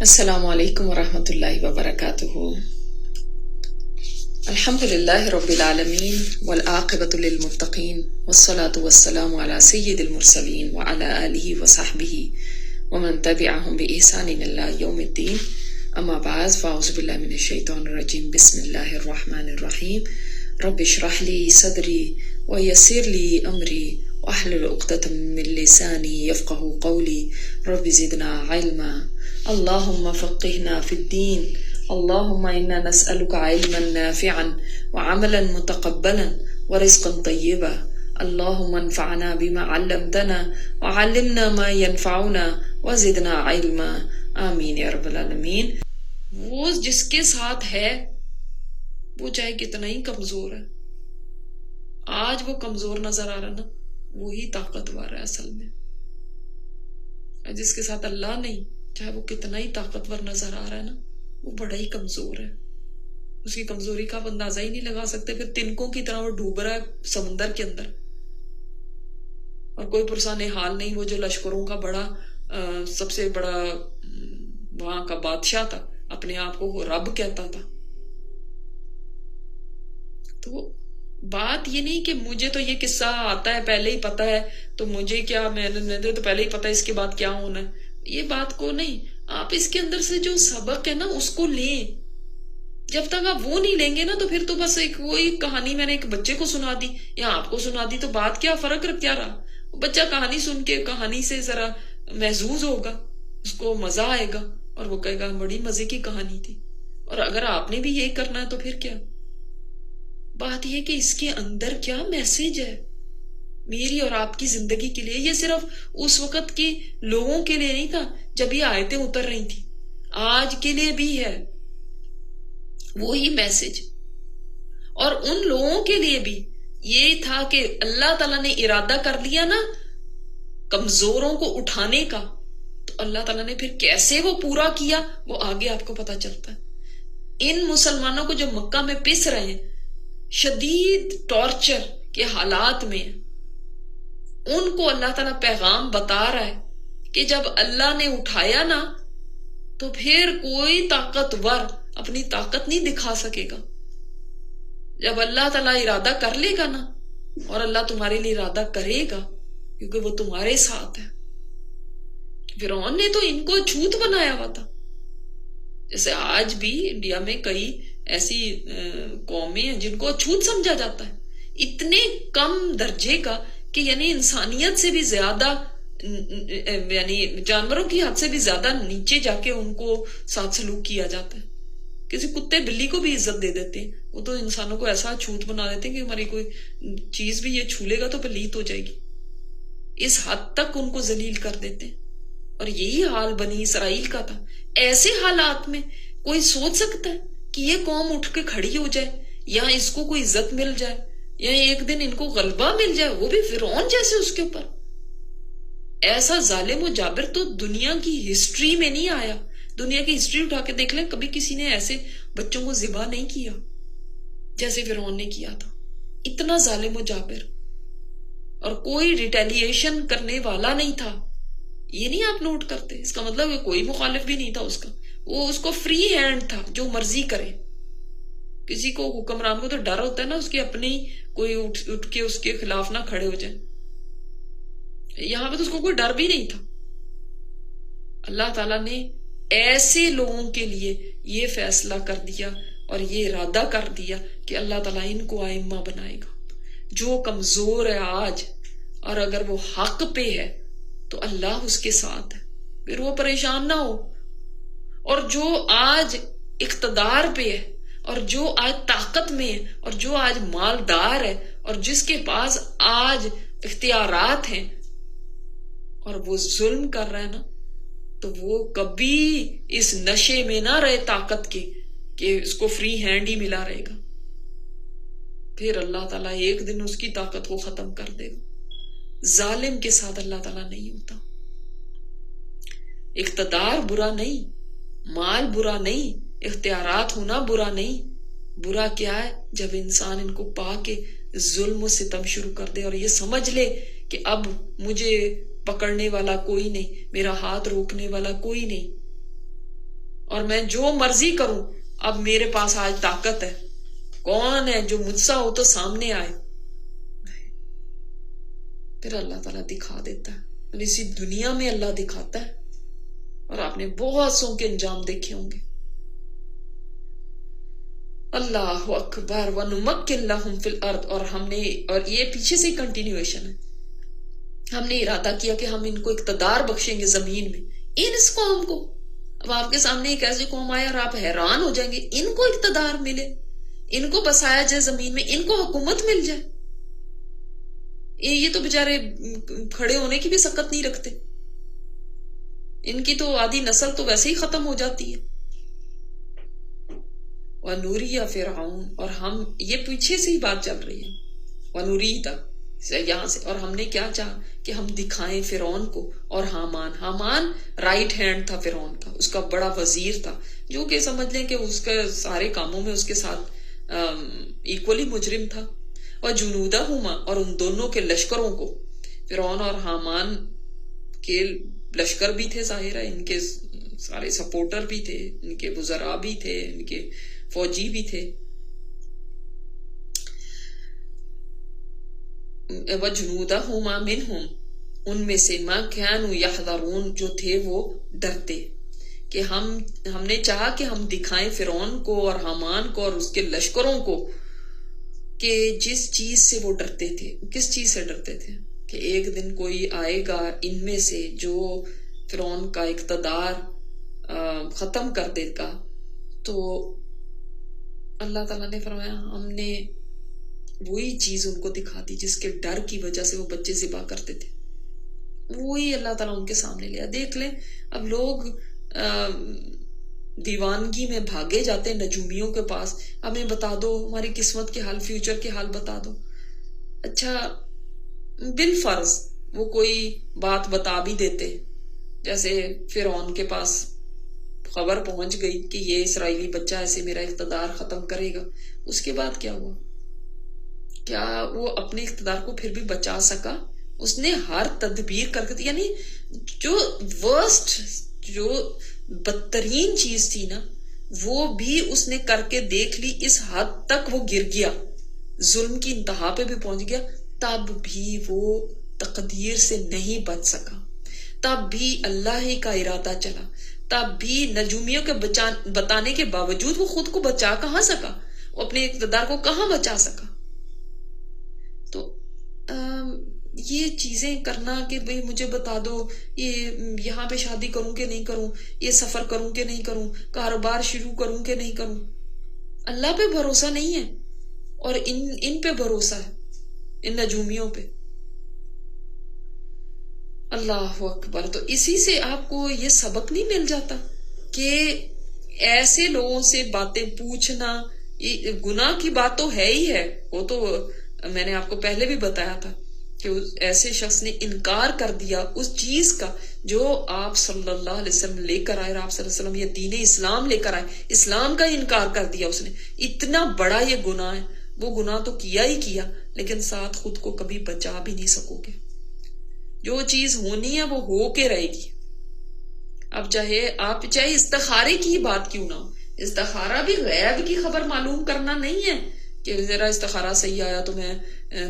السلام علیکم ورحمۃ اللہ وبرکاتہ۔ الحمد للہ رب العالمین والعاقبۃ للمتقین والصلاة والسلام علی سید المرسلین وعلی آلہ وصحبہ ومن تبعہم بإحسان الی یوم الدین، اما بعد فاعوذ باللہ من الشیطان الرجیم، بسم اللہ الرحمن الرحیم۔ رب اشرح لی صدری ویسر لی امری واحلل عقدۃ من لسانی یفقہوا قولی، رب زدنا علما، اللہم فقہنا فی الدین، اللہم انا نسألک علما نافعا وعملا متقبلا ورزقا طیبا، اللہم انفعنا بما علمتنا وعلمنا ما ينفعنا وزدنا علما، آمین یا رب العالمین۔ وہ جس کے ساتھ ہے وہ چاہے کتنا ہی کمزور ہے، آج وہ کمزور نظر آ رہا نا، وہی طاقتور ہے اصل میں۔ جس کے ساتھ اللہ نہیں، چاہے وہ کتنا ہی طاقتور نظر آ رہا ہے نا، وہ بڑا ہی کمزور ہے۔ اس کی کمزوری کا آپ اندازہ ہی نہیں لگا سکتے، پھر تنکوں کی طرح وہ ڈوب رہا ہے سمندر کے اندر، اور کوئی پرسان حال نہیں۔ وہ جو لشکروں کا بڑا سب سے بڑا وہاں کا بادشاہ تھا، اپنے آپ کو وہ رب کہتا تھا۔ تو بات یہ نہیں کہ مجھے تو یہ قصہ آتا ہے پہلے ہی پتا ہے، تو مجھے کیا، میں نے تو پہلے ہی پتا ہے اس کے بعد کیا ہونا ہے، یہ بات کو نہیں۔ آپ اس کے اندر سے جو سبق ہے نا اس کو لیں۔ جب تک آپ وہ نہیں لیں گے نا تو پھر تو بس ایک وہی کہانی میں نے ایک بچے کو سنا دی یا آپ کو سنا دی، تو بات کیا فرق رکھ کیا رہا؟ بچہ کہانی سن کے کہانی سے ذرا محظوظ ہوگا، اس کو مزہ آئے گا اور وہ کہے گا بڑی مزے کی کہانی تھی۔ اور اگر آپ نے بھی یہی کرنا ہے تو پھر کیا؟ بات یہ کہ اس کے اندر کیا میسج ہے میری اور آپ کی زندگی کے لیے۔ یہ صرف اس وقت کے لوگوں کے لیے نہیں تھا جب یہ آیتیں اتر رہی تھی، آج کے لیے بھی ہے وہی میسج۔ اور ان لوگوں کے لیے بھی یہ تھا کہ اللہ تعالیٰ نے ارادہ کر لیا نا کمزوروں کو اٹھانے کا، تو اللہ تعالیٰ نے پھر کیسے وہ پورا کیا وہ آگے آپ کو پتا چلتا ہے۔ ان مسلمانوں کو جو مکہ میں پس رہے ہیں شدید ٹارچر کے حالات میں، ان کو اللہ تعالیٰ پیغام بتا رہا ہے کہ جب اللہ نے اٹھایا نا تو پھر کوئی طاقتور اپنی طاقت نہیں دکھا سکے گا۔ جب اللہ تعالیٰ ارادہ کر لے گا نا، اور اللہ تمہارے لیے ارادہ کرے گا کیونکہ وہ تمہارے ساتھ ہے۔ فرعون نے تو ان کو چھوت بنایا ہوا تھا، جیسے آج بھی انڈیا میں کئی ایسی قومیں ہیں جن کو چھوت سمجھا جاتا ہے، اتنے کم درجے کا کہ یعنی انسانیت سے بھی زیادہ، یعنی جانوروں کی حد سے بھی زیادہ نیچے جا کے ان کو ساتھ سلوک کیا جاتا ہے۔ کسی کتے بلی کو بھی عزت دے دیتے ہیں، وہ تو انسانوں کو ایسا چھوت بنا دیتے ہیں کہ ہماری کوئی چیز بھی یہ چھو لے گا تو پلیت ہو جائے گی، اس حد تک ان کو ذلیل کر دیتے ہیں۔ اور یہی حال بنی اسرائیل کا تھا۔ ایسے حالات میں کوئی سوچ سکتا ہے کہ یہ قوم اٹھ کے کھڑی ہو جائے یا اس کو کوئی عزت مل جائے یا ایک دن ان کو غلبہ مل جائے، وہ بھی فرعون جیسے اس کے اوپر؟ ایسا ظالم و جابر تو دنیا کی ہسٹری میں نہیں آیا۔ دنیا کی ہسٹری اٹھا کے دیکھ لیں، کبھی کسی نے ایسے بچوں کو ذبح نہیں کیا جیسے فرعون نے کیا تھا۔ اتنا ظالم و جابر، اور کوئی ریٹیلیشن کرنے والا نہیں تھا۔ یہ نہیں آپ نوٹ کرتے؟ اس کا مطلب کوئی مخالف بھی نہیں تھا اس کا، وہ اس کو فری ہینڈ تھا، جو مرضی کرے۔ کسی کو حکمران کو تو ڈر ہوتا ہے نا اس کے اپنے کوئی اٹھ کے اس کے خلاف نہ کھڑے ہو جائے، یہاں پہ تو اس کو کوئی ڈر بھی نہیں تھا۔ اللہ تعالیٰ نے ایسے لوگوں کے لیے یہ فیصلہ کر دیا اور یہ ارادہ کر دیا کہ اللہ تعالیٰ ان کو ائمہ بنائے گا۔ جو کمزور ہے آج، اور اگر وہ حق پہ ہے تو اللہ اس کے ساتھ ہے، پھر وہ پریشان نہ ہو۔ اور جو آج اقتدار پہ ہے، اور جو آج طاقت میں ہے، اور جو آج مالدار ہے، اور جس کے پاس آج اختیارات ہیں، اور وہ ظلم کر رہا ہے نا، تو وہ کبھی اس نشے میں نہ رہے طاقت کے کہ اس کو فری ہینڈ ہی ملا رہے گا۔ پھر اللہ تعالیٰ ایک دن اس کی طاقت کو ختم کر دے گا۔ ظالم کے ساتھ اللہ تعالیٰ نہیں ہوتا۔ اقتدار برا نہیں، مال برا نہیں، اختیارات ہونا برا نہیں، برا کیا ہے جب انسان ان کو پا کے ظلم و ستم شروع کر دے اور یہ سمجھ لے کہ اب مجھے پکڑنے والا کوئی نہیں، میرا ہاتھ روکنے والا کوئی نہیں۔ اور میں جو مرضی کروں، اب میرے پاس آج طاقت ہے، کون ہے جو مجھ سا ہو تو سامنے آئے؟ پھر اللہ تعالیٰ دکھا دیتا ہے، اور اسی دنیا میں اللہ دکھاتا ہے، اور آپ نے بہت سو کے انجام دیکھے ہوں گے۔ اللہ اکبر وَنُمَكِّنْ لَهُمْ فِي الْأَرْضِ، اور یہ پیچھے سے کنٹینیویشن ہے، ہم نے ارادہ کیا کہ ہم ان کو اقتدار بخشیں گے زمین میں، اس قوم کو۔ اب آپ کے سامنے ایک ایسی قوم آئے اور آپ حیران ہو جائیں گے، ان کو اقتدار ملے، ان کو بسایا جائے زمین میں، ان کو حکومت مل جائے، یہ تو بےچارے کھڑے ہونے کی بھی سکت نہیں رکھتے، ان کی تو آدھی نسل تو ویسے ہی ختم ہو جاتی ہے۔ وَنُرِيَ فِرْعَوْنَ، اور ہم، یہ پیچھے سے ہی بات چل رہی ہے، وَنُرِيدَ یہاں سے، اور ہم نے کیا چاہا کہ ہم دکھائیں فرعون کو اور حامان رائٹ ہینڈ تھا فرعون کا، اس کا بڑا وزیر تھا، جو کہ سمجھ لیں کہ اس کے سارے کاموں میں اس کے ساتھ ایکولی مجرم تھا، اور جنودہما، اور ان دونوں کے لشکروں کو، فرعون اور حامان کے لشکر بھی تھے، ظاہر ہے ان کے سارے سپورٹر بھی تھے، ان کے وزراء بھی تھے، ان کے فوجی بھی تھے، وَجُنُودَهُمَا مِنْهُمْ، ان میں سے مَا كَانُوا يَحْذَرُونَ، جو تھے وہ ڈرتے، کہ ہم نے چاہا کہ ہم دکھائیں فرعون کو اور حامان کو اور اس کے لشکروں کو کہ جس چیز سے وہ ڈرتے تھے، کس چیز سے ڈرتے تھے، کہ ایک دن کوئی آئے گا ان میں سے جو فرعون کا اقتدار ختم کر دے گا۔ تو اللہ تعالیٰ نے فرمایا ہم نے وہی چیز ان کو دکھا دی جس کے ڈر کی وجہ سے وہ بچے ذبح کرتے تھے، وہی اللہ تعالیٰ ان کے سامنے لیا۔ دیکھ لیں اب لوگ دیوانگی میں بھاگے جاتے ہیں نجومیوں کے پاس، ہمیں بتا دو ہماری قسمت کے حال، فیوچر کے حال بتا دو۔ اچھا بالفرض وہ کوئی بات بتا بھی دیتے، جیسے فرعون کے پاس خبر پہنچ گئی کہ یہ اسرائیلی بچہ ایسے میرا اقتدار ختم کرے گا، اس کے بعد کیا ہوا؟ کیا وہ اپنے اقتدار کو پھر بھی بچا سکا؟ اس نے ہر تدبیر کر کے، یعنی جو ورسٹ، جو بدترین چیز تھی نا، وہ بھی اس نے کر کے دیکھ لی، اس حد تک وہ گر گیا، ظلم کی انتہا پہ بھی پہنچ گیا، تب بھی وہ تقدیر سے نہیں بچ سکا، تب بھی اللہ ہی کا ارادہ چلا، تب بھی نجومیوں کے بتانے کے باوجود وہ خود کو بچا کہاں سکا، وہ اپنے اقتدار کو کہاں بچا سکا؟ تو یہ چیزیں کرنا کہ بھئی مجھے بتا دو یہ یہاں پہ شادی کروں کہ نہیں کروں، یہ سفر کروں کہ نہیں کروں، کاروبار شروع کروں کہ نہیں کروں، اللہ پہ بھروسہ نہیں ہے، اور ان پہ بھروسہ ہے، ان نجومیوں پہ۔ اللہ اکبر۔ تو اسی سے آپ کو یہ سبق نہیں مل جاتا کہ ایسے لوگوں سے باتیں پوچھنا، گناہ کی بات تو ہے ہی ہے، وہ تو میں نے آپ کو پہلے بھی بتایا تھا کہ ایسے شخص نے انکار کر دیا اس چیز کا جو آپ صلی اللہ علیہ وسلم لے کر آئے، اور آپ صلی اللہ علیہ وسلم یہ دین اسلام لے کر آئے، اسلام کا انکار کر دیا اس نے۔ اتنا بڑا یہ گناہ ہے، وہ گناہ تو کیا ہی کیا، لیکن ساتھ خود کو کبھی بچا بھی نہیں سکو گے۔ جو چیز ہونی ہے وہ ہو کے رہے گی۔ اب چاہے استخارے کی بات کیوں نہ ہو، استخارہ بھی غیب کی خبر معلوم کرنا نہیں ہے کہ ذرا استخارہ صحیح آیا تو میں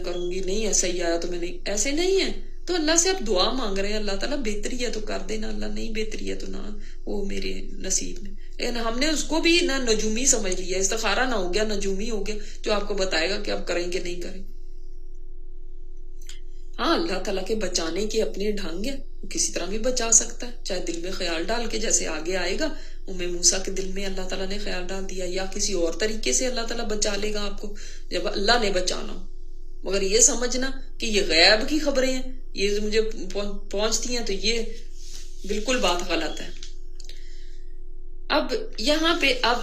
کروں گی، نہیں ہے صحیح آیا تو میں نہیں، ایسے نہیں ہے۔ تو اللہ سے آپ دعا مانگ رہے ہیں، اللہ تعالیٰ بہتری ہے تو کر دینا، اللہ نہیں بہتری ہے تو نہ وہ میرے نصیب میں۔ لیکن ہم نے اس کو بھی نہ نجومی سمجھ لیا، استخارہ نہ ہو گیا، نجومی ہو گیا، جو آپ کو بتائے گا کہ آپ کریں گے نہیں کریں۔ ہاں اللہ تعالیٰ کے بچانے کے اپنے ڈھنگ ہیں، وہ کسی طرح بھی بچا سکتا ہے، چاہے دل میں خیال ڈال کے، جیسے آگے آئے گا موسیٰ کے دل میں اللہ تعالیٰ نے خیال ڈال دیا، یا کسی اور طریقے سے اللہ تعالیٰ بچا لے گا آپ کو جب اللہ نے بچانا ہو۔ مگر یہ سمجھنا کہ یہ غیب کی خبریں ہیں، یہ مجھے پہنچتی ہیں، تو یہ بالکل بات غلط ہے۔ اب یہاں پہ اب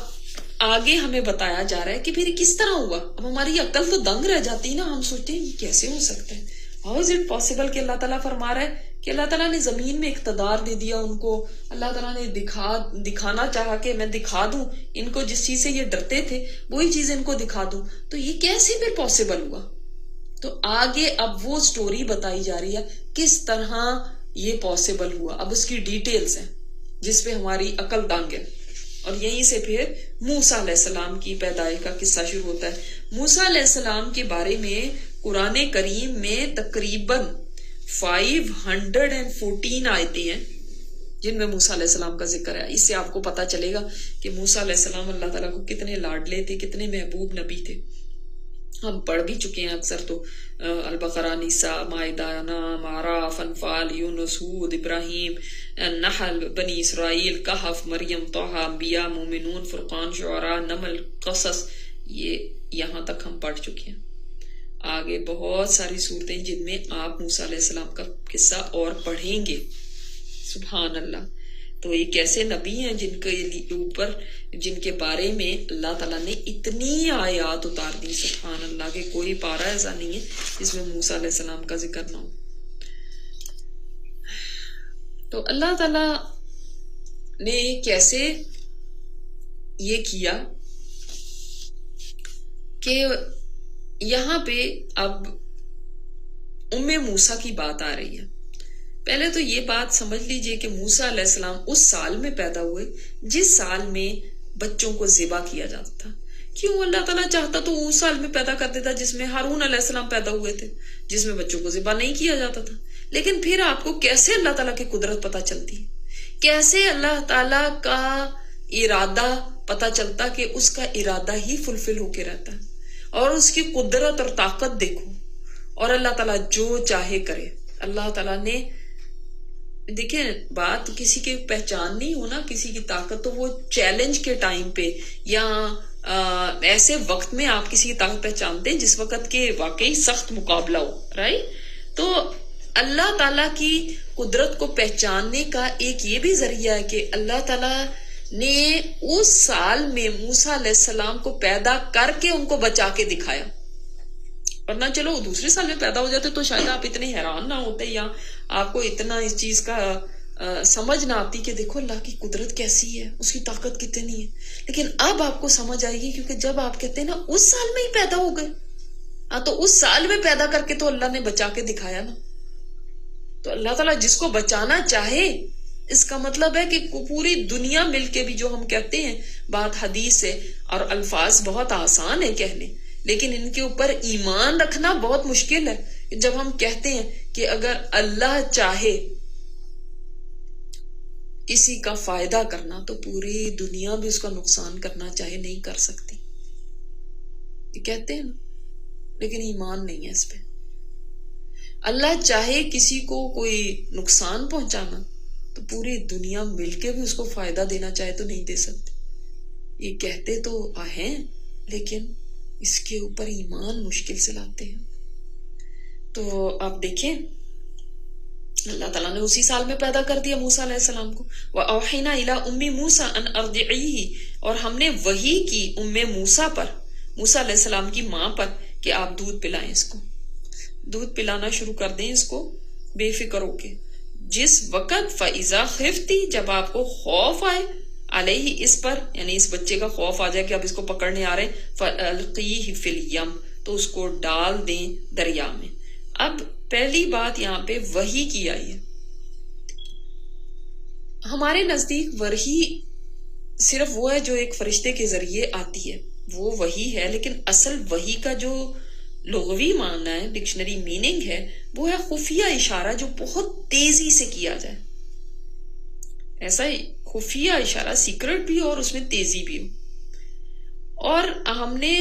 آگے ہمیں بتایا جا رہا ہے کہ پھر کس طرح ہوا۔ اب ہماری عقل تو دنگ رہ جاتی ہے نا، ہم سوچتے ہیں یہ کیسے ہو سکتا ہے، ہاؤ از اٹ پاسبل کہ اللہ تعالیٰ فرما رہا ہے کہ اللہ تعالیٰ نے زمین میں اقتدار دے دیا ان کو، اللہ تعالیٰ نے دکھانا چاہا کہ میں دکھا دوں ان کو جس چیز سے یہ ڈرتے تھے، وہی چیز ان کو دکھا دوں، تو یہ کیسے پھر پاسبل ہوا؟ تو آگے اب وہ سٹوری بتائی جا رہی ہے کس طرح یہ پاسبل ہوا، اب اس کی ڈیٹیلز ہیں جس پہ ہماری عقل دنگ ہے۔ اور یہیں سے پھر موسیٰ علیہ السلام کی پیدائش کا قصہ شروع ہوتا ہے. موسیٰ علیہ السلام کے بارے میں قرآن کریم میں تقریباً 514 آیتیں ہیں جن میں موسیٰ علیہ السلام کا ذکر ہے. اس سے آپ کو پتا چلے گا کہ موسیٰ علیہ السلام اللہ تعالیٰ کو کتنے لاڈلے تھے، کتنے محبوب نبی تھے. ہم پڑھ بھی چکے ہیں اکثر تو البقرہ، نساء، مائدہ، نام، اعراف، انفال، یونس، ہود، ابراہیم، نحل، بنی اسرائیل، کہف، مریم، طہ، انبیاء، مومنون، فرقان، شعراء، نمل، قصص. یہ یہاں تک ہم پڑھ چکے ہیں. آگے بہت ساری صورتیں جن میں آپ موسیٰ علیہ السلام کا قصہ اور پڑھیں گے. سبحان اللہ. تو یہ کیسے نبی ہیں جن کے اوپر، جن کے بارے میں اللہ تعالیٰ نے اتنی آیات اتار دی. سبحان اللہ کہ کوئی پارہ ایسا نہیں ہے جس میں موسیٰ علیہ السلام کا ذکر نہ ہو. تو اللہ تعالیٰ نے کیسے یہ کیا کہ یہاں پہ اب موسیٰ کی بات آ رہی ہے. پہلے تو یہ بات سمجھ لیجئے کہ موسیٰ علیہ السلام اس سال میں پیدا ہوئے جس سال میں بچوں کو ذبح کیا جاتا تھا. کیوں؟ اللہ تعالیٰ چاہتا تو اس سال میں پیدا کر دیتا جس میں ہارون علیہ السلام پیدا ہوئے تھے، جس میں بچوں کو ذبح نہیں کیا جاتا تھا. لیکن پھر آپ کو کیسے اللہ تعالیٰ کی قدرت پتہ چلتی ہے، کیسے اللہ تعالیٰ کا ارادہ پتہ چلتا کہ اس کا ارادہ ہی فلفل ہو کے رہتا ہے، اور اس کی قدرت اور طاقت دیکھو، اور اللہ تعالیٰ جو چاہے کرے. اللہ تعالیٰ نے دیکھیں، بات کسی کی پہچان نہیں ہونا، کسی کی طاقت تو وہ چیلنج کے ٹائم پہ یا ایسے وقت میں آپ کسی کی طاقت پہچانتے ہیں جس وقت کے واقعی سخت مقابلہ ہو، رائٹ. تو اللہ تعالیٰ کی قدرت کو پہچاننے کا ایک یہ بھی ذریعہ ہے کہ اللہ تعالیٰ نے اس سال میں موسیٰ علیہ السلام کو پیدا کر کے ان کو بچا کے دکھایا. ورنہ چلو دوسرے سال میں پیدا ہو جاتے تو شاید آپ اتنے حیران نہ ہوتے یا آپ کو اتنا اس چیز کا سمجھ نہ آتی کہ دیکھو اللہ کی قدرت کیسی ہے، اس کی طاقت کتنی ہے. لیکن اب آپ کو سمجھ آئے گی، کیونکہ جب آپ کہتے ہیں نا اس سال میں ہی پیدا ہو گئے، تو اس سال میں پیدا کر کے تو اللہ نے بچا کے دکھایا نا. تو اللہ تعالیٰ جس کو بچانا چاہے، اس کا مطلب ہے کہ پوری دنیا مل کے بھی، جو ہم کہتے ہیں بات حدیث ہے اور الفاظ بہت آسان ہے کہنے، لیکن ان کے اوپر ایمان رکھنا بہت مشکل ہے. جب ہم کہتے ہیں کہ اگر اللہ چاہے کسی کا فائدہ کرنا تو پوری دنیا بھی اس کا نقصان کرنا چاہے نہیں کر سکتی، یہ کہتے ہیں نا، لیکن ایمان نہیں ہے اس پہ. اللہ چاہے کسی کو کوئی نقصان پہنچانا تو پوری دنیا مل کے بھی اس کو فائدہ دینا چاہے تو نہیں دے سکتے. یہ کہتے تو ہیں لیکن اس کے اوپر ایمان مشکل سے لاتے ہیں. تو آپ دیکھیں اللہ تعالیٰ نے اسی سال میں پیدا کر دیا موسیٰ علیہ السلام کو. وَأَوْحَيْنَا إِلَىٰ أُمِّ مُوسَىٰ أَنْ أَرْضِعِيهِ، اور ہم نے وحی کی موسیٰ پر، موسیٰ علیہ السلام کی ماں پر، کہ آپ دودھ پلائیں، اس کو دودھ پلانا شروع کر دیں اس کو بے فکر ہو کے. جس وقت فَإِذَا خِفْتِ، جب آپ کو خوف آئے، علیہ، اس پر، یعنی اس بچے کا خوف آ جائے کہ اب اس کو پکڑنے آ رہے، فَأَلْقِيهِ فِي الْيَمِّ، تو اس کو ڈال دیں دریا میں. اب پہلی بات یہاں پہ وحی کی آئی ہے. ہمارے نزدیک وحی صرف وہ ہے جو ایک فرشتے کے ذریعے آتی ہے، وہ وحی ہے. لیکن اصل وحی کا جو لغوی معنی ہے، ڈکشنری میننگ ہے، وہ ہے خفیہ اشارہ جو بہت تیزی سے کیا جائے. ایسا خفیہ اشارہ، سیکرٹ بھی اور اس میں تیزی بھی ہو. اور ہم نے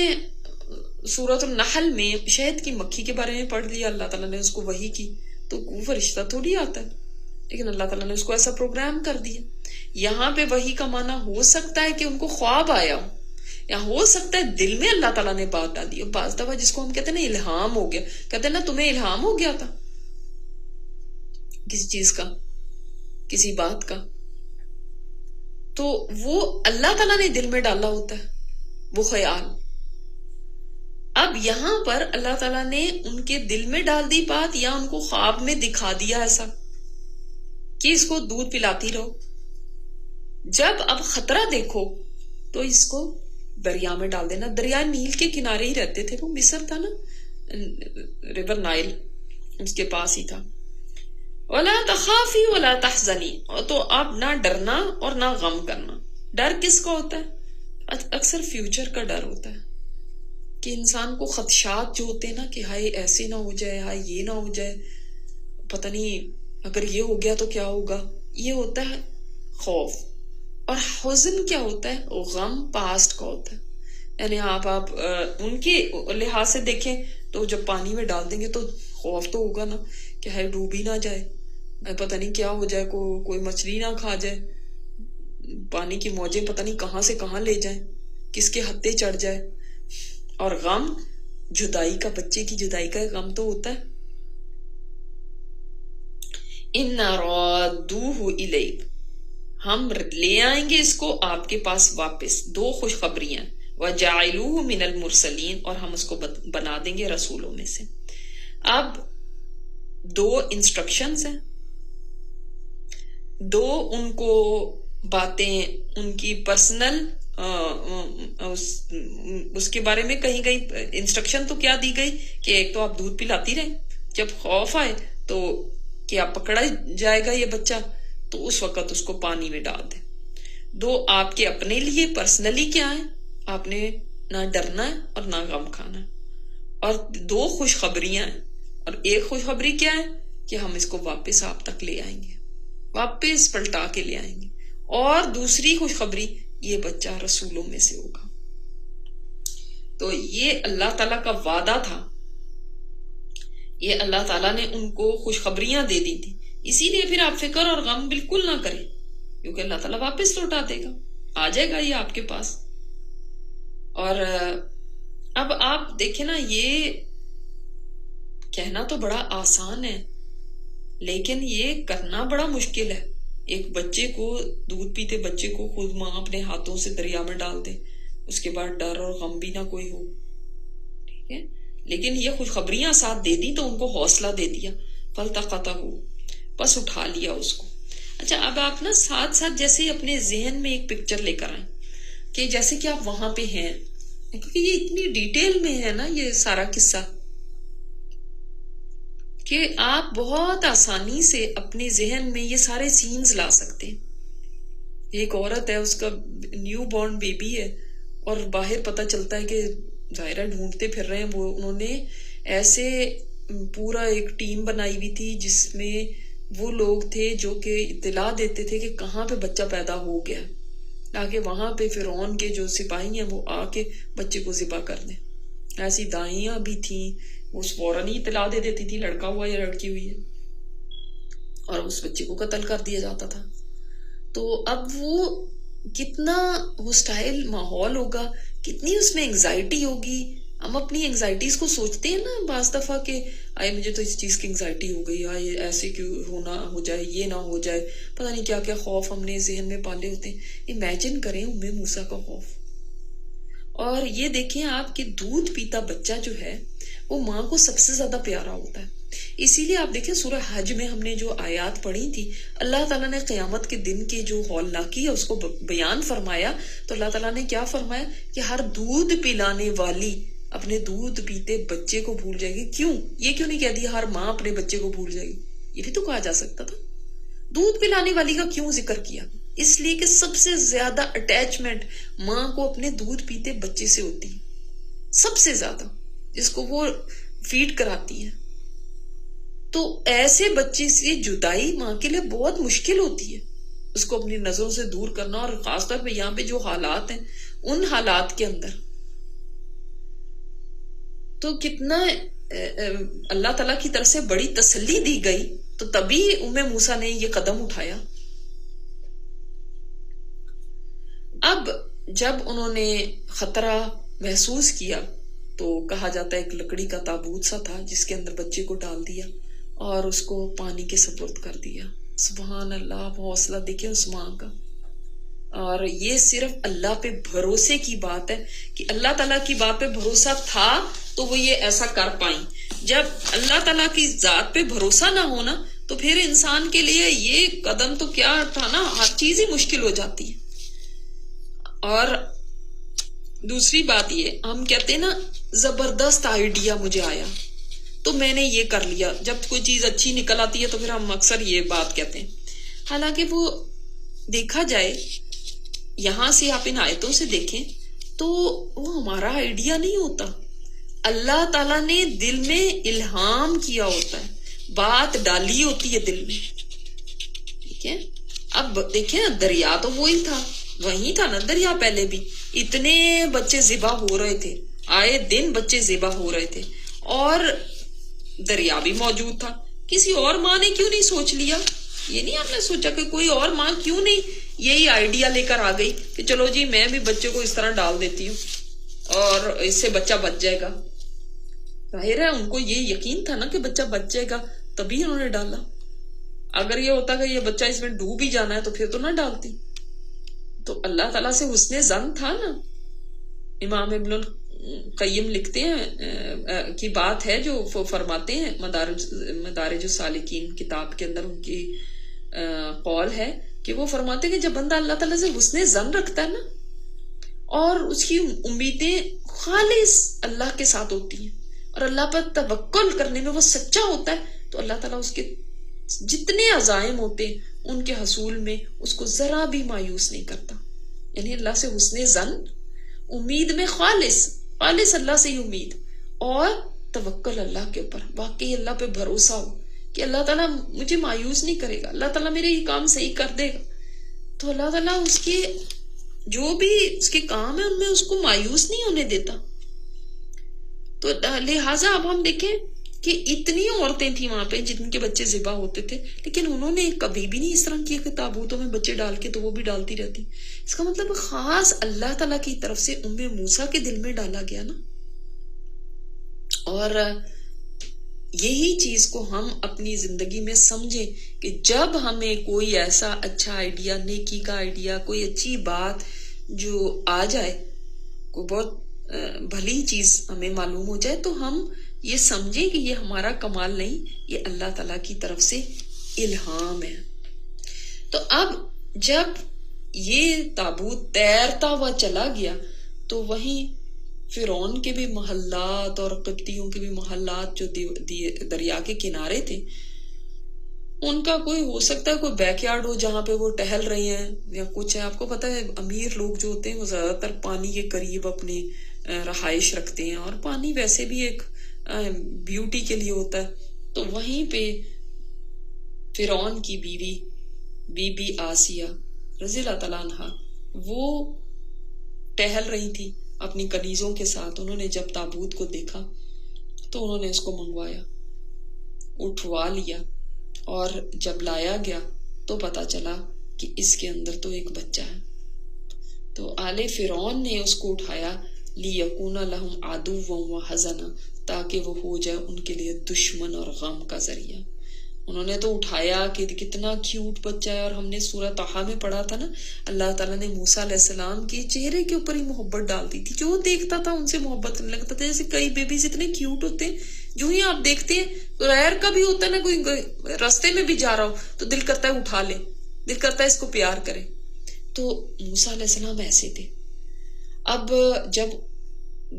سورۃ النحل میں شہد کی مکھی کے بارے میں پڑھ لیا، اللہ تعالیٰ نے اس کو وحی کی. تو وہ فرشتہ تھوڑی آتا ہے، لیکن اللہ تعالیٰ نے اس کو ایسا پروگرام کر دیا. یہاں پہ وحی کا معنی ہو سکتا ہے کہ ان کو خواب آیا ہو، یا ہو سکتا ہے دل میں اللہ تعالیٰ نے بات ڈال دی. اور بعض دفعہ جس کو ہم کہتے ہیں نا الہام ہو گیا، کہتے ہیں نا تمہیں الہام ہو گیا تھا کسی چیز کا، کسی بات کا، تو وہ اللہ تعالیٰ نے دل میں ڈالا ہوتا ہے وہ خیال. اب یہاں پر اللہ تعالیٰ نے ان کے دل میں ڈال دی بات، یا ان کو خواب میں دکھا دیا ایسا کہ اس کو دودھ پلاتی رہو. جب اب خطرہ دیکھو تو اس کو دریا میں ڈال دینا. دریا نیل کے کنارے ہی رہتے تھے، وہ مصر تھا نا، ریور نائل اس کے پاس ہی تھا. وَلَا تَخَافِي وَلَا تَحْزَنِي، تو اب نہ ڈرنا اور نہ غم کرنا. ڈر کس کا ہوتا ہے؟ اکثر فیوچر کا ڈر ہوتا ہے کہ انسان کو خدشات جو ہوتے ہیں نا کہ ہائے ایسے نہ ہو جائے، ہائے یہ نہ ہو جائے، پتہ نہیں اگر یہ ہو گیا تو کیا ہوگا، یہ ہوتا ہے خوف. اور حزن کیا ہوتا ہے؟ غم پاسٹ کا ہوتا ہے. یعنی آپ ان کے لحاظ سے دیکھیں تو جب پانی میں ڈال دیں گے تو خوف تو ہوگا نا کہ ہائے ڈوب ہی نہ جائے، پتہ نہیں کیا ہو جائے، کوئی مچھلی نہ کھا جائے، پانی کی موجیں پتہ نہیں کہاں سے کہاں لے جائیں، کس کے ہتھے چڑھ جائے. اور غم جدائی کا، بچے کی جدائی کا غم تو ہوتا ہے. اِنَّا رَادُّوهُ إِلَيْكَ، ہم لے آئیں گے اس کو آپ کے پاس واپس. دو خوشخبریاں، وَجَعِلُوهُ مِنَ الْمُرْسَلِينَ، اور ہم اس کو بنا دیں گے رسولوں میں سے. اب دو انسٹرکشنز ہیں، دو ان کو باتیں ان کی پرسنل اس کے بارے میں کہیں انسٹرکشن تو کیا دی گئی کہ ایک تو آپ دودھ پلاتی رہیں، جب خوف آئے تو کیا پکڑا جائے گا یہ بچہ تو اس وقت اس کو پانی میں ڈال دیں. دو آپ کے اپنے لیے پرسنلی کیا ہے، آپ نے نہ ڈرنا ہے اور نہ غم کھانا ہے. اور دو خوشخبریاں ہیں، اور ایک خوشخبری کیا ہے کہ ہم اس کو واپس آپ تک لے آئیں گے، واپس پلٹا کے لے آئیں گے. اور دوسری خوشخبری، یہ بچہ رسولوں میں سے ہوگا. تو یہ اللہ تعالیٰ کا وعدہ تھا، یہ اللہ تعالیٰ نے ان کو خوشخبریاں دے دی تھی. اسی لیے پھر آپ فکر اور غم بالکل نہ کریں، کیونکہ اللہ تعالیٰ واپس لوٹا دے گا، آ جائے گا یہ آپ کے پاس. اور اب آپ دیکھیں نا، یہ کہنا تو بڑا آسان ہے لیکن یہ کرنا بڑا مشکل ہے. ایک بچے کو، دودھ پیتے بچے کو خود ماں اپنے ہاتھوں سے دریا میں ڈال دے، اس کے بعد ڈر اور غم بھی نہ کوئی ہو، ٹھیک ہے. لیکن یہ خوشخبریاں ساتھ دے دی تو ان کو حوصلہ دے دیا، فَالْتَقَطَهُ، بس اٹھا لیا اس کو. اچھا، اب آپ نا ساتھ ساتھ جیسے اپنے ذہن میں ایک پکچر لے کر آئیں کہ جیسے کہ آپ وہاں پہ ہیں، کیونکہ یہ اتنی ڈیٹیل میں ہے نا یہ سارا قصہ کہ آپ بہت آسانی سے اپنے ذہن میں یہ سارے سینز لا سکتے ہیں. ایک عورت ہے، اس کا نیو بورن بیبی ہے، اور باہر پتہ چلتا ہے کہ ظاہرہ ڈھونڈتے پھر رہے ہیں وہ. انہوں نے ایسے پورا ایک ٹیم بنائی ہوئی تھی جس میں وہ لوگ تھے جو کہ اطلاع دیتے تھے کہ کہاں پہ بچہ پیدا ہو گیا، تاکہ وہاں پہ فرعون کے جو سپاہی ہیں وہ آ کے بچے کو ذبح کر دیں. ایسی دائیاں بھی تھیں، اس فوراً ہی اطلاع دے دیتی تھی لڑکا ہوا یا لڑکی ہوئی ہے، اور اس بچے کو قتل کر دیا جاتا تھا. تو اب وہ کتنا ہسٹائل ماحول ہوگا، کتنی اس میں انگزائٹی ہوگی. ہم اپنی انگزائٹیز کو سوچتے ہیں نا بعض دفعہ کہ آئے مجھے تو اس چیز کی انگزائٹی ہو گئی، آئے ایسے کیوں ہونا ہو جائے، یہ نہ ہو جائے، پتہ نہیں کیا کیا خوف ہم نے ذہن میں پالے ہوتے ہیں. امیجن کریں ام موسیٰ کا خوف. اور یہ دیکھیں آپ کہ دودھ پیتا بچہ جو ہے وہ ماں کو سب سے زیادہ پیارا ہوتا ہے. اسی لیے آپ دیکھیں سورہ حج میں ہم نے جو آیات پڑھی تھی، اللہ تعالیٰ نے قیامت کے دن کے جو ہولناکی ہے اس کو بیان فرمایا. تو اللہ تعالیٰ نے کیا فرمایا کہ ہر دودھ پلانے والی اپنے دودھ پیتے بچے کو بھول جائے گی. کیوں؟ یہ کیوں نہیں کہہ دیا ہر ماں اپنے بچے کو بھول جائے گی؟ یہ بھی تو کہا جا سکتا تھا. دودھ پلانے والی کا کیوں ذکر کیا؟ اس لیے کہ سب سے زیادہ اٹیچمنٹ ماں کو اپنے دودھ پیتے بچے سے ہوتی ہے، سب سے زیادہ، جس کو وہ فیڈ کراتی ہے. تو ایسے بچے سے جدائی ماں کے لیے بہت مشکل ہوتی ہے، اس کو اپنی نظروں سے دور کرنا. اور خاص طور پہ یہاں پہ جو حالات ہیں ان حالات کے اندر تو کتنا اللہ تعالیٰ کی طرف سے بڑی تسلی دی گئی. تو تبھی ام موسیٰ نے یہ قدم اٹھایا. اب جب انہوں نے خطرہ محسوس کیا تو کہا جاتا ہے ایک لکڑی کا تابوت سا تھا جس کے اندر بچے کو ڈال دیا اور اس کو پانی کے سپرد کر دیا. سبحان اللہ، حوصلہ دیکھیں اس ماں کا. اور یہ صرف اللہ پہ بھروسے کی بات ہے کہ اللہ تعالیٰ کی بات پہ بھروسہ تھا تو وہ یہ ایسا کر پائیں. جب اللہ تعالیٰ کی ذات پہ بھروسہ نہ ہونا تو پھر انسان کے لیے یہ قدم تو کیا تھا نا، ہر چیز ہی مشکل ہو جاتی ہے. اور دوسری بات یہ، ہم کہتے ہیں نا زبردست آئیڈیا مجھے آیا تو میں نے یہ کر لیا. جب کوئی چیز اچھی نکل آتی ہے تو پھر ہم اکثر یہ بات کہتے ہیں. حالانکہ وہ دیکھا جائے یہاں سے آپ ان آیتوں سے دیکھیں تو وہ ہمارا آئیڈیا نہیں ہوتا، اللہ تعالیٰ نے دل میں الہام کیا ہوتا ہے، بات ڈالی ہوتی ہے دل میں. ٹھیک ہے. اب دیکھیں دریا تو وہی تھا، وہی تھا نا دریا پہلے بھی، اتنے بچے ذبح ہو رہے تھے، آئے دن بچے ذبح ہو رہے تھے، اور دریا بھی موجود تھا. کسی اور ماں نے کیوں نہیں سوچ لیا؟ یہ نہیں آپ نے سوچا کہ کوئی اور ماں کیوں نہیں یہی آئیڈیا لے کر آ گئی کہ چلو جی میں بھی بچے کو اس طرح ڈال دیتی ہوں اور اس سے بچہ بچ جائے گا. ظاہر ہے ان کو یہ یقین تھا نا کہ بچہ بچ جائے گا، تبھی انہوں نے ڈالا. اگر یہ ہوتا کہ یہ بچہ اس میں ڈوب ہی جانا ہے تو پھر تو نہ ڈالتی. تو اللہ تعالیٰ سے حسن ظن تھا نا. امام ابن القیم لکھتے ہیں کی بات ہے جو فرماتے ہیں، مدارج السالکین کتاب کے اندر ان کی قول ہے کہ وہ فرماتے ہیں کہ جب بندہ اللہ تعالیٰ سے حسن ظن رکھتا ہے نا اور اس کی امیدیں خالص اللہ کے ساتھ ہوتی ہیں اور اللہ پر توکل کرنے میں وہ سچا ہوتا ہے، تو اللہ تعالیٰ اس کے جتنے عزائم ہوتے ہیں ان کے حصول میں اس کو ذرا بھی مایوس نہیں کرتا. یعنی اللہ سے حسن ظن، امید میں خالص اللہ سے ہی امید، اور توکل اللہ کے اوپر، واقعی اللہ پہ بھروسہ ہو کہ اللہ تعالیٰ مجھے مایوس نہیں کرے گا، اللہ تعالیٰ میرے یہ کام صحیح کر دے گا. تو اللہ تعالیٰ اس کے جو بھی اس کے کام ہے ان میں اس کو مایوس نہیں ہونے دیتا. تو لہٰذا اب ہم دیکھیں کہ اتنی عورتیں تھیں وہاں پہ جن کے بچے ذبح ہوتے تھے، لیکن انہوں نے کبھی بھی نہیں اس طرح کیا کہ تابوتوں میں بچے ڈال کے تو وہ بھی ڈالتی رہتی. اس کا مطلب خاص اللہ تعالیٰ کی طرف سے ام موسیٰ کے دل میں ڈالا گیا نا. اور یہی چیز کو ہم اپنی زندگی میں سمجھیں کہ جب ہمیں کوئی ایسا اچھا آئیڈیا، نیکی کا آئیڈیا، کوئی اچھی بات جو آ جائے، کوئی بہت بھلی چیز ہمیں معلوم ہو جائے، تو ہم یہ سمجھیں کہ یہ ہمارا کمال نہیں، یہ اللہ تعالیٰ کی طرف سے الہام ہے. تو اب جب یہ تابوت تیرتا ہوا چلا گیا تو وہیں فرعون کے بھی محلات اور قبطیوں کے بھی محلات جو دریا کے کنارے تھے، ان کا کوئی ہو سکتا ہے کوئی بیک یارڈ ہو جہاں پہ وہ ٹہل رہے ہیں یا کچھ ہے. آپ کو پتا ہے امیر لوگ جو ہوتے ہیں وہ زیادہ تر پانی کے قریب اپنی رہائش رکھتے ہیں، اور پانی ویسے بھی ایک بیوٹی کے لیے ہوتا ہے. تو وہیں پہ فرعون کی بی بی آسیہ رضی اللہ تعالیٰ عنہا وہ ٹہل رہی تھی اپنی کنیزوں کے ساتھ. انہوں نے جب تابوت کو دیکھا تو انہوں نے اس کو منگوایا، اٹھوا لیا، اور جب لایا گیا تو پتا چلا کہ اس کے اندر تو ایک بچہ ہے. تو آل فرعون نے اس کو اٹھایا لِيَكُونَ لَهُمْ عَدُوًّا وَحَزَنًا، تاکہ وہ ہو جائے ان کے لیے دشمن اور غم کا ذریعہ. انہوں نے تو اٹھایا کہ کتنا کیوٹ بچہ ہے، اور ہم نے سورہ طٰہٰ میں پڑھا تھا نا، اللہ تعالیٰ نے موسیٰ علیہ السلام کے چہرے کے اوپر ہی محبت ڈال دی تھی. جو دیکھتا تھا ان سے محبت کرنے لگتا تھا. جیسے کئی بیبیز اتنے کیوٹ ہوتے ہیں، جو ہی آپ دیکھتے ہیں، غیر کا بھی ہوتا ہے نا، کوئی راستے میں بھی جا رہا ہو تو دل کرتا ہے اٹھا لے، دل کرتا ہے اس کو پیار کرے. تو موسیٰ علیہ السلام ایسے تھے. اب جب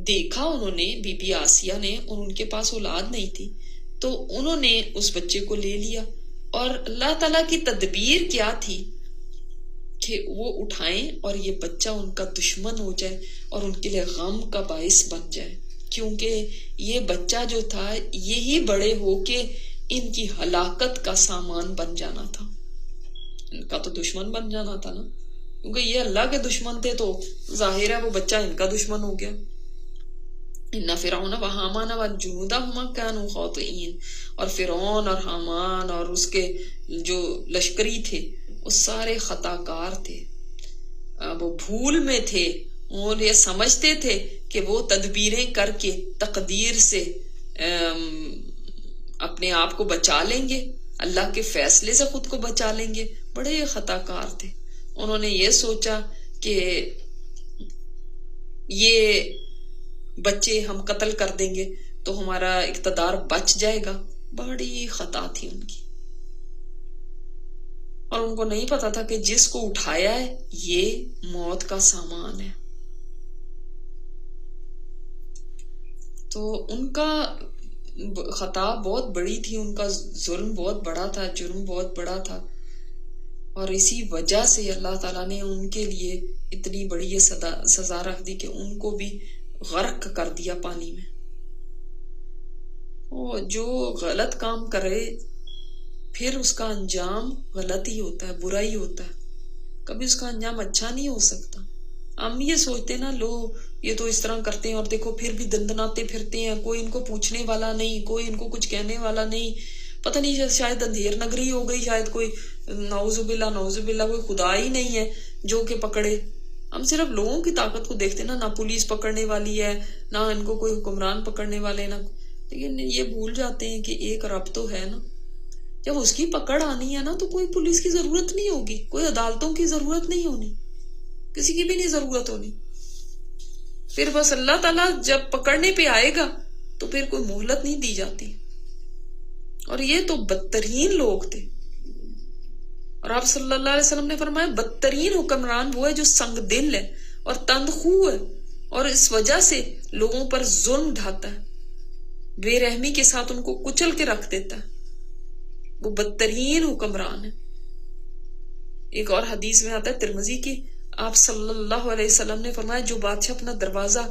دیکھا انہوں نے بی بی آسیہ نے، اور ان کے پاس اولاد نہیں تھی، تو انہوں نے اس بچے کو لے لیا. اور اللہ تعالیٰ کی تدبیر کیا تھی کہ وہ اٹھائیں اور یہ بچہ ان کا دشمن ہو جائے اور ان کے لیے غم کا باعث بن جائے، کیونکہ یہ بچہ جو تھا یہی بڑے ہو کے ان کی ہلاکت کا سامان بن جانا تھا، ان کا تو دشمن بن جانا تھا نا. کیونکہ یہ اللہ کے دشمن تھے تو ظاہر ہے وہ بچہ ان کا دشمن ہو گیا. ان فرعون و حامان وجنودہما کانوا خاطئین، اور فرعون اور حامان اور اس کے جو لشکری تھے وہ سارے خطا کار تھے، وہ بھول میں تھے. وہ یہ سمجھتے تھے کہ وہ تدبیریں کر کے تقدیر سے اپنے آپ کو بچا لیں گے، اللہ کے فیصلے سے خود کو بچا لیں گے. بڑے خطا کار تھے. انہوں نے یہ سوچا کہ یہ بچے ہم قتل کر دیں گے تو ہمارا اقتدار بچ جائے گا. بڑی خطا تھی ان کی. اور ان کو نہیں پتا تھا کہ جس کو اٹھایا ہے یہ موت کا سامان ہے. تو ان کا خطا بہت بڑی تھی، ان کا ظلم بہت بڑا تھا، جرم بہت بڑا تھا. اور اسی وجہ سے اللہ تعالیٰ نے ان کے لیے اتنی بڑی یہ سزا رکھ دی کہ ان کو بھی غرق کر دیا پانی میں۔ اور جو غلط کام کرے پھر اس کا انجام غلط ہی ہوتا ہے، برا ہی ہوتا ہے، کبھی اس کا انجام اچھا نہیں ہو سکتا۔ ہم یہ سوچتے نا لو یہ تو اس طرح کرتے ہیں اور دیکھو پھر بھی دندناتے پھرتے ہیں، کوئی ان کو پوچھنے والا نہیں، کوئی ان کو کچھ کہنے والا نہیں، پتہ نہیں شاید اندھیر نگری ہو گئی، شاید کوئی نعوذ باللہ کوئی خدا ہی نہیں ہے جو کہ پکڑے۔ ہم صرف لوگوں کی طاقت کو دیکھتے نا، نہ پولیس پکڑنے والی ہے، نہ ان کو کوئی حکمران پکڑنے والے، نہ، لیکن یہ بھول جاتے ہیں کہ ایک رب تو ہے نا، جب اس کی پکڑ آنی ہے نا تو کوئی پولیس کی ضرورت نہیں ہوگی، کوئی عدالتوں کی ضرورت نہیں ہونی، کسی کی بھی نہیں ضرورت ہونی، پھر بس اللہ تعالیٰ جب پکڑنے پہ آئے گا تو پھر کوئی مہلت نہیں دی جاتی۔ اور یہ تو بدترین لوگ تھے، اور آپ صلی اللہ علیہ وسلم نے فرمایا بدترین حکمران وہ ہے جو سنگ دل ہے اور تند خو ہے، اور اس وجہ سے لوگوں پر ظلم ڈھاتا ہے، بے رحمی کے ساتھ ان کو کچل کے رکھ دیتا ہے، وہ بدترین حکمران ہے۔ ایک اور حدیث میں آتا ہے ترمذی کی، آپ صلی اللہ علیہ وسلم نے فرمایا جو بادشاہ اپنا دروازہ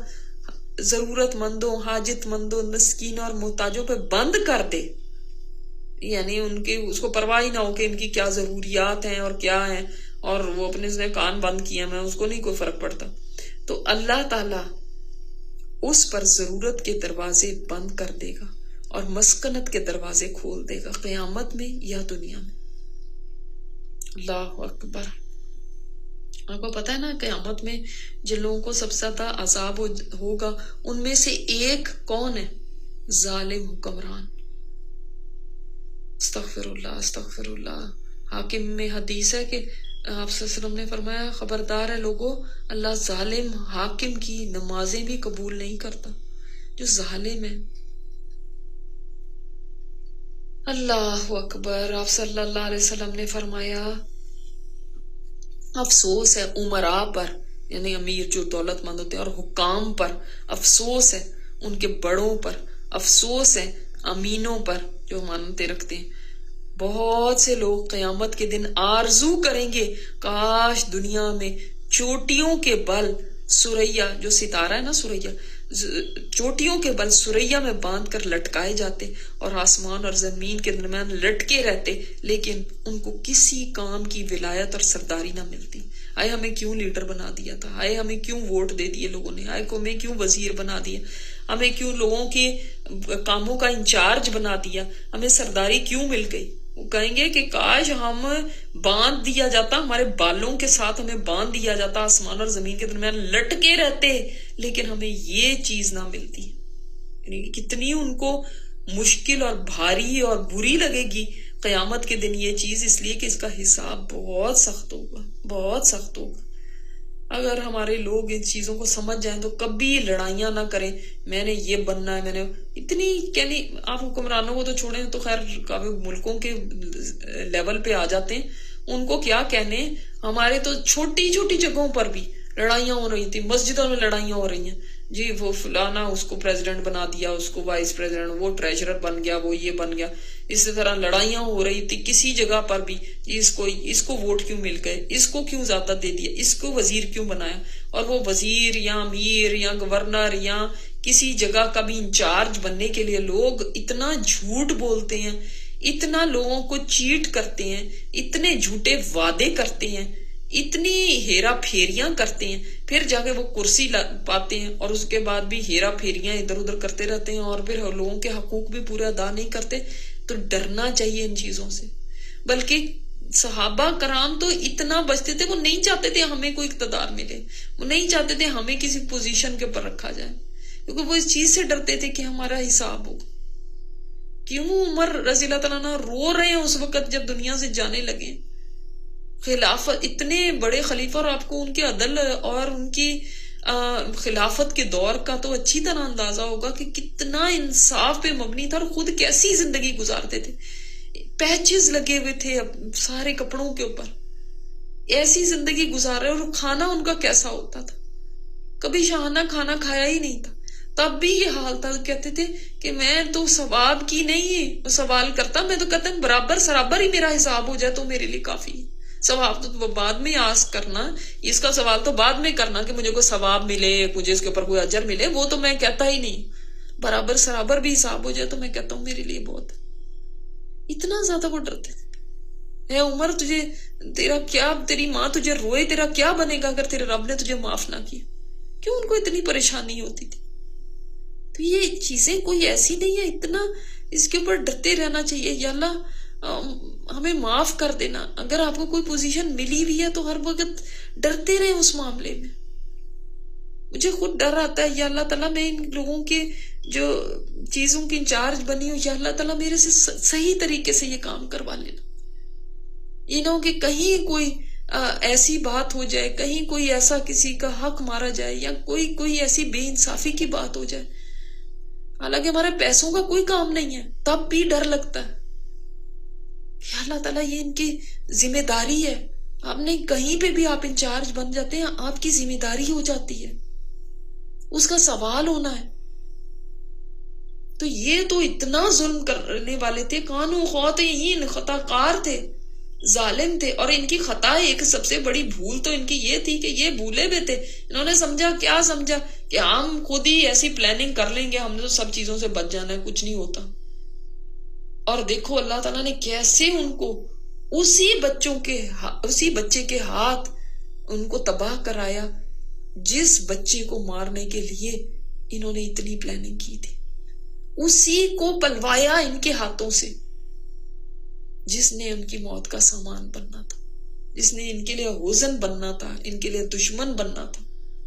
ضرورت مندوں، حاجت مندوں، مسکینوں اور محتاجوں پہ بند کر دے، یعنی ان کے اس کو پرواہ ہی نہ ہو کہ ان کی کیا ضروریات ہیں اور کیا ہیں، اور وہ اپنے اس نے کان بند کیا میں اس کو نہیں کوئی فرق پڑتا، تو اللہ تعالیٰ اس پر ضرورت کے دروازے بند کر دے گا اور مسکنت کے دروازے کھول دے گا، قیامت میں یا دنیا میں۔ اللہ اکبر۔ آپ کو پتا ہے نا قیامت میں جن لوگوں کو سب سے زیادہ عذاب ہوگا ان میں سے ایک کون ہے؟ ظالم حکمران۔ استغفر اللہ استغفر اللہ۔ حاکم میں حدیث ہے کہ آپ صلی اللہ علیہ وسلم نے فرمایا خبردار ہے لوگوں، اللہ ظالم حاکم کی نمازیں بھی قبول نہیں کرتا، جو ظالم ہے۔ اللہ اکبر۔ آپ صلی اللہ علیہ وسلم نے فرمایا افسوس ہے عمراء پر، یعنی امیر جو دولت مند ہوتے ہیں، اور حکام پر، افسوس ہے ان کے بڑوں پر، افسوس ہے امینوں پر جو امانتیں رکھتے ہیں۔ بہت سے لوگ قیامت کے دن آرزو کریں گے کاش دنیا میں چوٹیوں کے بل سوریا، جو ستارہ ہے نا سوریا، چوٹیوں کے بل سوریا میں باندھ کر لٹکائے جاتے اور آسمان اور زمین کے درمیان لٹکے رہتے، لیکن ان کو کسی کام کی ولایت اور سرداری نہ ملتی۔ آئے ہمیں کیوں لیڈر بنا دیا تھا، آئے ہمیں کیوں ووٹ دے دیے لوگوں نے، آئے ہمیں کیوں وزیر بنا دیا، ہمیں کیوں لوگوں کے کاموں کا انچارج بنا دیا، ہمیں سرداری کیوں مل گئی۔ وہ کہیں گے کہ کاش ہم باندھ دیا جاتا، ہمارے بالوں کے ساتھ ہمیں باندھ دیا جاتا، آسمان اور زمین کے درمیان لٹکے رہتے، لیکن ہمیں یہ چیز نہ ملتی۔ یعنی کتنی ان کو مشکل اور بھاری اور بری لگے گی قیامت کے دن یہ چیز، اس لیے کہ اس کا حساب بہت سخت ہوگا، بہت سخت ہوگا۔ اگر ہمارے لوگ ان چیزوں کو سمجھ جائیں تو کبھی لڑائیاں نہ کریں، میں نے یہ بننا ہے، میں نے اتنی، یعنی آپ حکمرانوں کو تو چھوڑیں، تو خیر کافی ملکوں کے لیول پہ آ جاتے ہیں، ان کو کیا کہنے، ہمارے تو چھوٹی چھوٹی جگہوں پر بھی لڑائیاں ہو رہی تھی، مسجدوں میں لڑائیاں ہو رہی ہیں، جی وہ فلانا اس کو پریزیڈنٹ بنا دیا، اس کو وائس پریزیڈنٹ، وہ ٹریجرر بن گیا، وہ یہ بن گیا، اسی طرح لڑائیاں ہو رہی تھی کسی جگہ پر بھی، اس کو ووٹ کیوں مل گئے، اس کو کیوں زیادہ دے دیا، اس کو وزیر کیوں بنایا، اور وہ وزیر یا امیر یا گورنر یا کسی جگہ کا بھی انچارج بننے کے لیے لوگ اتنا جھوٹ بولتے ہیں، اتنا لوگوں کو چیٹ کرتے ہیں، اتنے جھوٹے وعدے کرتے ہیں، اتنی ہیرا پھیریاں کرتے ہیں، پھر جا کے وہ کرسی پاتے ہیں اور اس کے بعد بھی ہیرا پھیریاں ادھر ادھر کرتے رہتے ہیں، اور پھر لوگوں کے حقوق بھی پورے ادا نہیں کرتے۔ تو ڈرنا چاہیے ان چیزوں سے۔ بلکہ صحابہ کرام تو اتنا بچتے تھے، وہ نہیں چاہتے تھے ہمیں کوئی اقتدار ملے، وہ نہیں چاہتے تھے ہمیں کسی پوزیشن کے اوپر رکھا جائے، کیونکہ وہ اس چیز سے ڈرتے تھے کہ ہمارا حساب ہوگا۔ کیوں عمر رضی اللہ تعالیٰ عنہ رو رہے ہیں اس وقت جب دنیا سے جانے لگے، خلافت، اتنے بڑے خلیفہ، اور آپ کو ان کے عدل اور ان کی خلافت کے دور کا تو اچھی طرح اندازہ ہوگا کہ کتنا انصاف پہ مبنی تھا، اور خود کیسی زندگی گزارتے تھے، پیچز لگے ہوئے تھے سارے کپڑوں کے اوپر، ایسی زندگی گزار رہے، اور کھانا ان کا کیسا ہوتا تھا، کبھی شاہانہ کھانا کھایا ہی نہیں تھا، تب بھی یہ حال تھا، کہتے تھے کہ میں تو ثواب کی نہیں سوال کرتا، میں تو کہتا ہوں برابر سرابر ہی میرا حساب ہو جائے تو میرے لیے کافی ہے، ثواب تو بعد میں آس کرنا، اس کا سوال تو بعد میں کرنا کہ مجھے کوئی ثواب ملے، مجھے اس کے اوپر کوئی اجر ملے، وہ تو میں کہتا ہی نہیں. برابر سرابر بھی حساب ہو جائے تو میں کہتا ہوں میرے لیے بہت ہے. اتنا زیادہ وہ ڈرتے تھے. اے عمر، تجھے تیرا کیا، تیری ماں تجھے روئے، تیرا کیا بنے گا اگر تیرے رب نے تجھے معاف نہ کیا؟ کیوں ان کو اتنی پریشانی ہوتی تھی؟ تو یہ چیزیں کوئی ایسی نہیں ہے، اتنا اس کے اوپر ڈرتے رہنا چاہیے. یا اللہ ہمیں معاف کر دینا. اگر آپ کو کوئی پوزیشن ملی ہوئی ہے تو ہر وقت ڈرتے رہے اس معاملے میں. مجھے خود ڈر آتا ہے، یا اللہ تعالیٰ میں ان لوگوں کے جو چیزوں کی انچارج بنی ہوں، یا اللہ تعالیٰ میرے سے صحیح طریقے سے یہ کام کروا لینا. یہ نہ ہو کہ کہیں کوئی ایسی بات ہو جائے، کہیں کوئی ایسا کسی کا حق مارا جائے، یا کوئی ایسی بے انصافی کی بات ہو جائے. حالانکہ ہمارے پیسوں کا کوئی کام نہیں ہے، تب بھی ڈر لگتا ہے کہ اللہ تعالیٰ یہ ان کی ذمہ داری ہے. آپ نے کہیں پہ بھی آپ انچارج بن جاتے ہیں، آپ کی ذمہ داری ہو جاتی ہے، اس کا سوال ہونا ہے. تو یہ تو اتنا ظلم کرنے والے تھے، کانو خاطئین، خطا کار تھے، ظالم تھے. اور ان کی خطا ایک سب سے بڑی بھول تو ان کی یہ تھی کہ یہ بھولے ہوئے تھے. انہوں نے کیا سمجھا کہ ہم خود ہی ایسی پلاننگ کر لیں گے، ہم نے تو سب چیزوں سے بچ جانا ہے، کچھ نہیں ہوتا. اور دیکھو اللہ تعالیٰ نے کیسے ان کو اسی بچے کے ہاتھ ان کو تباہ کرایا جس بچے کو مارنے کے لیے انہوں نے اتنی پلاننگ کی تھی. اسی کو پلوایا ان کے ہاتھوں سے جس نے ان کی موت کا سامان بننا تھا، جس نے ان کے لیے حزن بننا تھا، ان کے لیے دشمن بننا تھا.